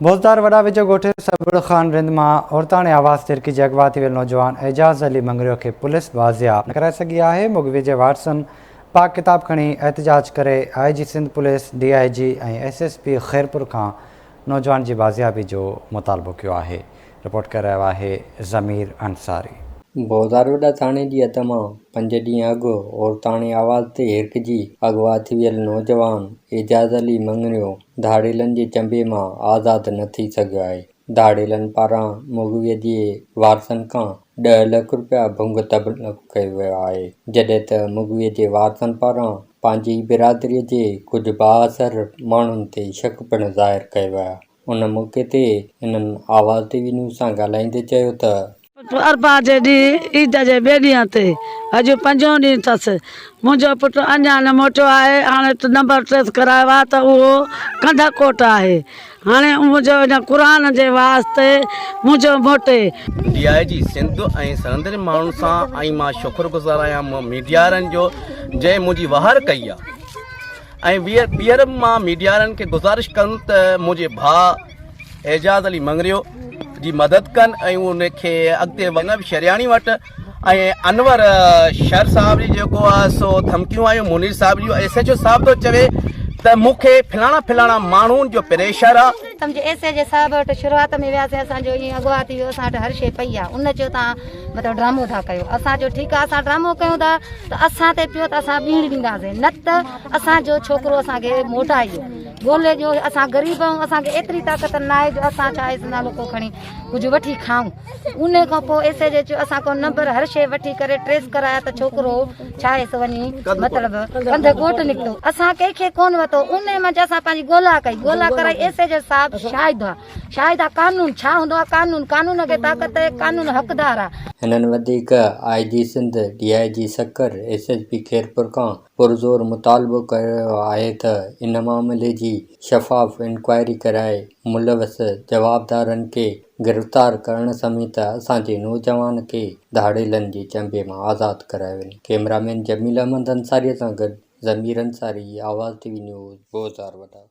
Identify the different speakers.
Speaker 1: भोजदार वड़ा विच गोठे सबड़ खान रिंद मां औरताणे आवाज़ तिरकी अगवा थी वियल नौजवान एजाज़ अली मंगरियो खे पुलिस बाज़ियाब कराए सघी आहे। मुगवी जे वाटसन पाक किताब खणी एहतजाज करे IG सिंध पुलिस DIG ऐं SSP खैरपुर खां नौजवान जी बाज़ियाबी जो मुतालबो कियो आहे। रिपोर्ट करे रहियो आहे ज़मीर अंसारी।
Speaker 2: भोज़ारोडा थाणे जी हद मां 5 ॾींहं अॻु औरताणे आवाज़ ते हिरकजी अगवा थी वियल नौजवान एजाज़ अली मंगरियो धाड़ेलनि जे चंबे मां आज़ादु न थी सघियो आहे। धाड़ेलनि पारां मुगवीअ जे वारसनि खां 10 लख रुपया भुंग तलब कयो वियो आहे, जॾहिं त मुगवीअ जे वारसनि पारां पंहिंजी बिरादरीअ जे कुझु बाअसर माण्हुनि ते शक पिणु ज़ाहिर कयो वियो आहे। उन मौक़े ते इन्हनि आवाज़ TV न्यूज़ सां ॻाल्हाईंदे चयो त
Speaker 3: अरबा जे ॾींहुं ईद जे ॿिए ॾींहं ते अॼु 5हों ॾींहुं अथसि। मुंहिंजो पुटु अञा न मोटियो आहे। हाणे नंबर ट्रेस करायो आहे त उहो कंधकोट आहे। हाणे मुंहिंजो हिन क़ुरान जे वास्ते मुंहिंजो मोटे।
Speaker 4: DIG सिंध ऐं सरंदरी माण्हुनि सां ऐं मां शुक्रगुज़ार आहियां मीडियारनि जो जंहिं मुंहिंजी वहार कई आहे। ऐं ॿीहर मां मीडियारनि खे गुज़ारिश कनि त मुंहिंजे भाउ एजाज़ अली मंगरियो जी मदद कनि ऐं उनखे अॻिते वञ शरियाणी वटि। ऐं अनवर शर साहिब जी जेको आहे सो धमकियूं आयूं मुनीर साहिब जूं। SHO साहिब थो चवे त मूंखे फलाणा माण्हुनि जो प्रेशर आहे।
Speaker 5: सम्झ SHO साहिब वटि शुरूआत में वियासीं, असांजो ईअं अगवा थी वियो, असां वटि हर शइ पई आहे। उन चयो तव्हां मतिलबु ड्रामो था कयो। असांजो ठीकु आहे, असां ड्रामो कयूं था त असां ते पियो त असां ॿीण ॾींदासीं, न त असांजो छोकिरो असांखे मोटाइजो ॻोल्हे जो। असां ग़रीब आहियूं, असांखे एतिरी ताक़त न आहे जो असां छा आहे नालो को खणी कुझु वठी खाऊं। उन खां पोइ SHO चयो असां को नंबर हर शइ वठी करे ट्रेस कराया त छोकिरो छा आहे सो वञी मतिलबु कंधकोट निकितो। असां कंहिंखे कोन वरितो। उन मंझि असां पंहिंजी ॻोल्हा कराई। SHO साहिब शाहिद आहे। कानून छा हूंदो आहे? कानून खे ताक़त आहे, कानून हक़दार आहे।
Speaker 2: हिननि वधीक IG Sindh DIG Sukkur SSP Khairpur खां पुरज़ोर मुतालबो कयो आहे त इन मामले जी शफ़ाफ़ इंक्वायरी कराए मुलवस जवाबदारनि खे गिरफ़्तार करण समेत असांजे नौजवान खे धाड़ेलनि जे चंबे मां आज़ादु करायो वञे। कैमरामैन जमील अहमद अंसारीअ सां गॾु ज़मीर अंसारी, आवाज़ TV न्यूज़, भोज़ारोडा।